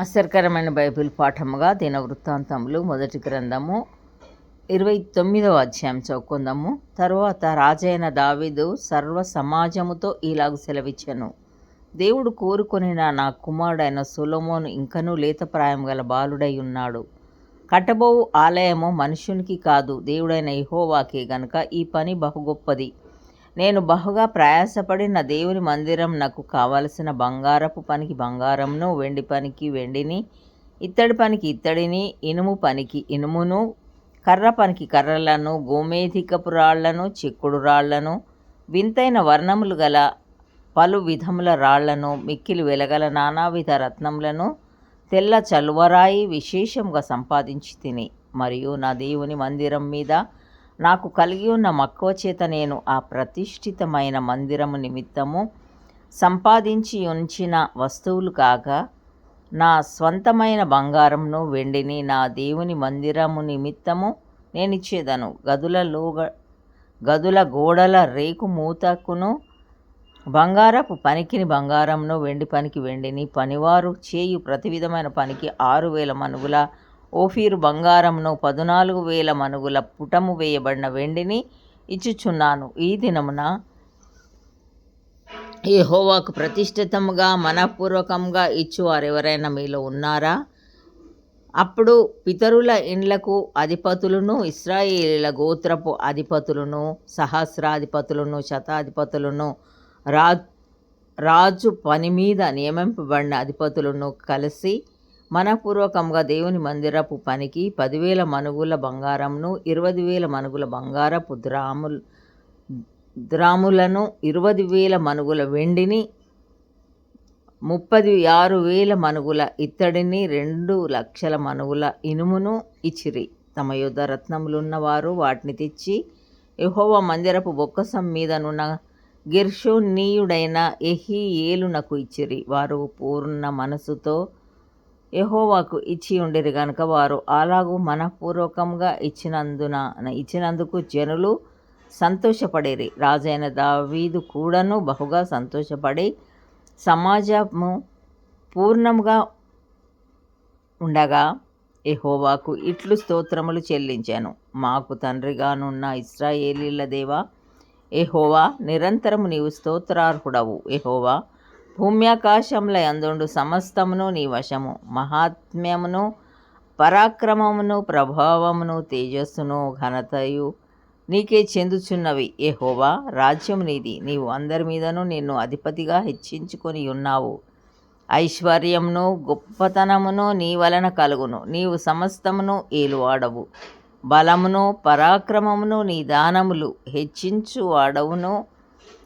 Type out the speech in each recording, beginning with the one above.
ఆశ్చర్యకరమైన బైబిల్ పాఠముగా దినవృత్తాంతములు మొదటి గ్రంథము 29వ అధ్యాయం చదువుకుందాము. తరువాత రాజైన దావీదు సర్వ సమాజముతో ఇలాగు సెలవిచ్చెను. దేవుడు కోరుకొనిన నా కుమారుడైన సొలొమోను ఇంకనూ లేతప్రాయం గల బాలుడై ఉన్నాడు. కట్టబోవు ఆలయము మనుష్యునికి కాదు, దేవుడైన యెహోవాకే గనుక ఈ పని బహు గొప్పది. నేను బహుగా ప్రయాసపడి నా దేవుని మందిరం నాకు కావలసిన బంగారపు పనికి బంగారమును, వెండి పనికి వెండిని, ఇత్తడి పనికి ఇత్తడిని, ఇనుము పనికి ఇనుమును, కర్ర పనికి కర్రలను, గోమేధికపు రాళ్లను, చెక్కుడు రాళ్లను, వింతైన వర్ణములు గల పలు విధముల రాళ్లను, మిక్కిలి వెలగల నానావిధ రత్నములను, తెల్ల చలువరాయి విశేషంగా సంపాదించి తిని, మరియు నా దేవుని మందిరం మీద నాకు కలిగి ఉన్న మక్కువ చేత నేను ఆ ప్రతిష్ఠితమైన మందిరము నిమిత్తము సంపాదించి ఉంచిన వస్తువులు కాగా నా స్వంతమైన బంగారంను వెండిని నా దేవుని మందిరము నిమిత్తము నేనిచ్చేదను. గదుల గోడల రేకు మూతకును బంగారపు పనికిని బంగారంను, వెండి పనికి వెండిని, పనివారు చేయు ప్రతి విధమైన పనికి 6,000 మనుగుల ఓఫీరు బంగారంను, 14,000 మనుగుల పుటము వేయబడిన వెండిని ఇచ్చుచున్నాను. ఈ దినమున యెహోవాకు ప్రతిష్ఠితముగా మనఃపూర్వకంగా ఇచ్చువారెవరైనా మీలో ఉన్నారా? అప్పుడు పితరుల ఇండ్లకు అధిపతులను, ఇశ్రాయేలీల గోత్రపు అధిపతులను, సహస్రాధిపతులను, శతాధిపతులను, రాజు పని మీద నియమింపబడిన అధిపతులను కలిసి మనఃపూర్వకంగా దేవుని మందిరపు పనికి 10,000 మనుగుల బంగారంను, 20,000 మనుగుల బంగారపు ద్రాములను, 20,000 మనుగుల వెండిని, 36,000 మనుగుల ఇత్తడిని, 2,00,000 మనుగుల ఇనుమును ఇచ్చిరి. తమ యొద్ద రత్నములున్నవారు వాటిని తెచ్చి యెహోవా మందిరపు బొక్కసం మీదనున్న గెర్షోనీయుడైన యెహీయేలునకు ఇచ్చిరి. వారు పూర్ణ మనసుతో యెహోవాకు ఇచ్చి ఉండిరి గనుక వారు అలాగూ మనఃపూర్వకంగా ఇచ్చినందుకు జనులు సంతోషపడిరి. రాజైన దావీదు కూడాను బహుగా సంతోషపడి సమాజము పూర్ణముగా ఉండగా యెహోవాకు ఇట్లు స్తోత్రములు చెల్లించాను. మాకు తండ్రిగానున్న ఇశ్రాయేలీల దేవా యెహోవా, నిరంతరము నీవు స్తోత్రార్హుడవు. యెహోవా, భూమ్యాకాశముల యందుండు సమస్తమును నీ వశము. మహాత్మ్యమును, పరాక్రమమును, ప్రభావమును, తేజస్సును, ఘనతయు నీకే చెందుచున్నవి. యెహోవా, రాజ్యము నీది. నీవు అందరి మీదను నిన్ను అధిపతిగా హెచ్చించుకొని ఉన్నావు. ఐశ్వర్యమును గొప్పతనమును నీ వలన కలుగును. నీవు సమస్తమును ఏలువాడవు. బలమును పరాక్రమమును నీ దానములు హెచ్చించువాడవును.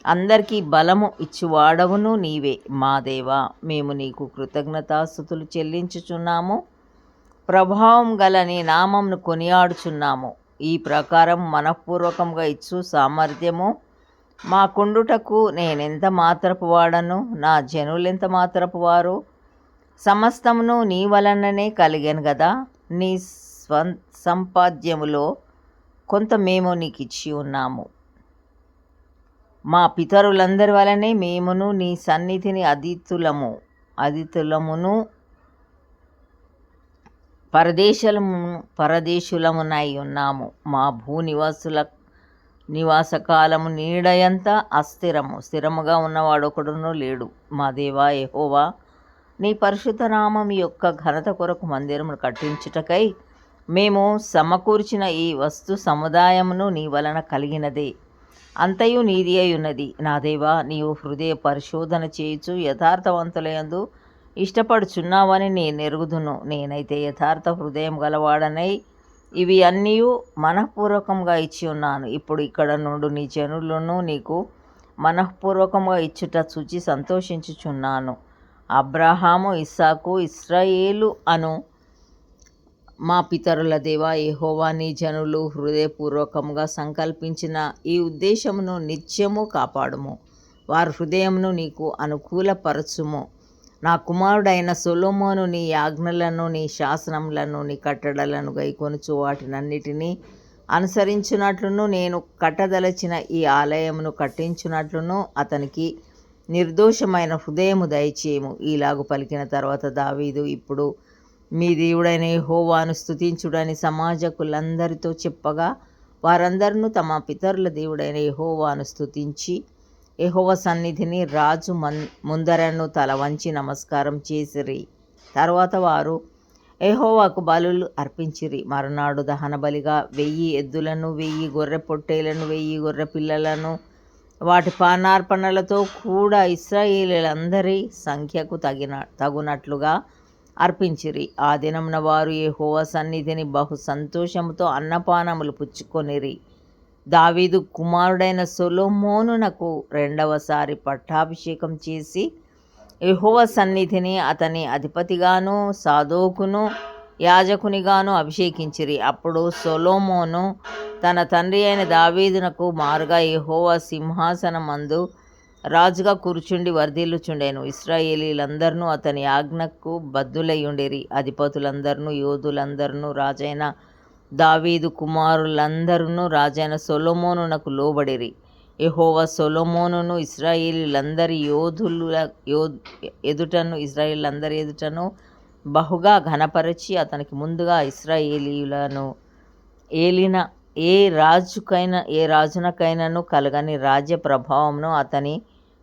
అందరికీ బలము ఇచ్చువాడవును నీవే. మా దేవా, మేము నీకు కృతజ్ఞతాస్తుతులు చెల్లించుచున్నాము. ప్రభావం గల నీ నామమును కొనియాడుచున్నాము. ఈ ప్రకారం మనఃపూర్వకంగా ఇచ్చు సామర్థ్యము మాకుండుటకు నేనెంత మాత్రపు వాడను, నా జనులెంత మాత్రపు వారు? సమస్తమును నీ వలననే కలిగాను గదా. నీ సంపాద్యములో కొంత మేము నీకు ఇచ్చి ఉన్నాము. మా పితరులందరి వలనే మేమును నీ సన్నిధిని అతిథులమును పరదేశులమునై ఉన్నాము. మా నివాసకాలము నీడయంత అస్థిరము, స్థిరముగా ఉన్నవాడొకడును లేడు. మా దేవా యెహోవా, నీ పరిశుద్ధ నామం యొక్క ఘనత కొరకు మందిరమును కట్టించుటకై మేము సమకూర్చిన ఈ వస్తు సముదాయమును నీ వలన కలిగినదే. అంతయు నీది అయి ఉన్నది. నా దేవా, నీవు హృదయ పరిశోధన చేయుచు యథార్థవంతులయందు ఇష్టపడుచున్నావని నేనెరుగుదును. నేనైతే యథార్థ హృదయం గలవాడనై ఇవి అన్నీయు మనఃపూర్వకంగా ఇచ్చి ఉన్నాను. ఇప్పుడు ఇక్కడ నుండి నీ జనులను నీకు మనఃపూర్వకంగా ఇచ్చుట చూచి సంతోషించుచున్నాను. అబ్రహాము, ఇస్సాకు, ఇశ్రాయేలు అను మా పితరుల దేవా యెహోవా, నీ జనులు హృదయపూర్వకంగా సంకల్పించిన ఈ ఉద్దేశమును నిత్యము కాపాడుము. వారి హృదయమును నీకు అనుకూలపరచుము. నా కుమారుడైన సొలొమోను నీ ఆజ్ఞలను, నీ శాసనములను, నీ కట్టడలను గైకొనుచు వాటినన్నిటినీ అనుసరించున్నట్లును, నేను కట్టదలచిన ఈ ఆలయమును కట్టించున్నట్లును అతనికి నిర్దోషమైన హృదయము దయచేయము. ఈలాగు పలికిన తర్వాత దావీదు, ఇప్పుడు మీ దేవుడైన యెహోవాను స్తుతించుడని సమాజకులందరితో చెప్పగా, వారందరూ తమ పితరుల దేవుడైన యెహోవాను స్తుతించి యెహోవా సన్నిధిని రాజు ముందరను తల వంచి నమస్కారం చేసిరి. తర్వాత వారు యెహోవాకు బలులు అర్పించిరి. మరునాడు దహన బలిగా 1000 ఎద్దులను, 1000 గొర్రె పొట్టేలను, 1000 గొర్రె పిల్లలను వాటి పానార్పణలతో కూడా ఇశ్రాయేలీయులందరి సంఖ్యకు తగునట్లుగా అర్పించిరి. ఆ దినమున వారు యెహోవా సన్నిధిని బహు సంతోషముతో అన్నపానములు పుచ్చుకొనిరి. దావీదు కుమారుడైన సొలొమోనునకు రెండవసారి పట్టాభిషేకం చేసి యెహోవా సన్నిధిని అతని అధిపతిగాను సాదోకును యాజకునిగాను అభిషేకించిరి. అప్పుడు సొలొమోను తన తండ్రి అయిన దావీదునకు మారుగా యెహోవా సింహాసనమందు రాజుగా కూర్చుండి వర్ధిల్లుచుండెను. ఇశ్రాయేలీయులందరూ అతని ఆజ్ఞకు బద్ధులయ్యుండిరి. అధిపతులందరూ, యోధులందరూ, రాజైన దావీదు కుమారులందరూ రాజైన సొలొమోనునకు లోబడిరి. యెహోవా సొలొమోనును ఇశ్రాయేలీయులందరి ఎదుటను బహుగా ఘనపరచి అతనికి ముందుగా ఇశ్రాయేలీయులను ఏలిన ఏ రాజునకైనను కలగని రాజ్య ప్రభావమును అతని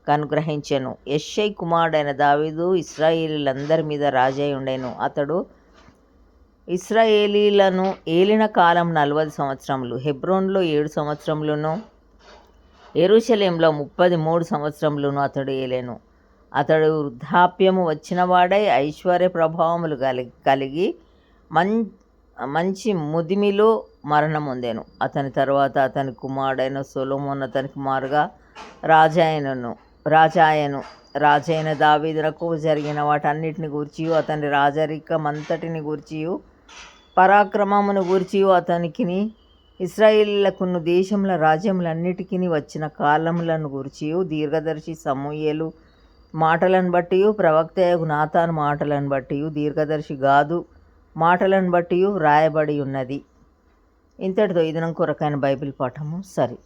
అనుగ్రహించెను. యెష్షై కుమారుడైన దావీదు ఇశ్రాయేలీయులందరి మీద రాజై ఉండెను. అతడు ఇశ్రాయేలీయులను ఏలిన కాలం 40 సంవత్సరములు. హెబ్రోనులో 7 సంవత్సరములను, యెరూషలేములో 33 సంవత్సరములను అతడు ఏలెను. అతడు వృద్ధాప్యము వచ్చినవాడై ఐశ్వర్య ప్రభావములు కలిగి మంచి ముదిమిలో మరణమొందెను. అతని తరువాత అతని కుమారుడైన సొలొమోను అతనికి మారుగా రాజాయను. రాజైన దావీదునకు జరిగిన వాటన్నిటిని గూర్చియు, అతని రాజరికమంతటిని గూర్చియు, పరాక్రమమును గూర్చియు, అతనికిని ఇశ్రాయేలీయులకును దేశముల రాజ్యములన్నిటికీ వచ్చిన కాలములను గూర్చియు, దీర్ఘదర్శి సమూయేలు మాటలను బట్టియు, ప్రవక్తయగు నాతాను మాటలను బట్టియు, దీర్ఘదర్శి గాదు మాటలను బట్టియు వ్రాయబడి ఉన్నది. ఇంతటితో ఈ దినం కొరకైన బైబిల్ పాఠము సరి.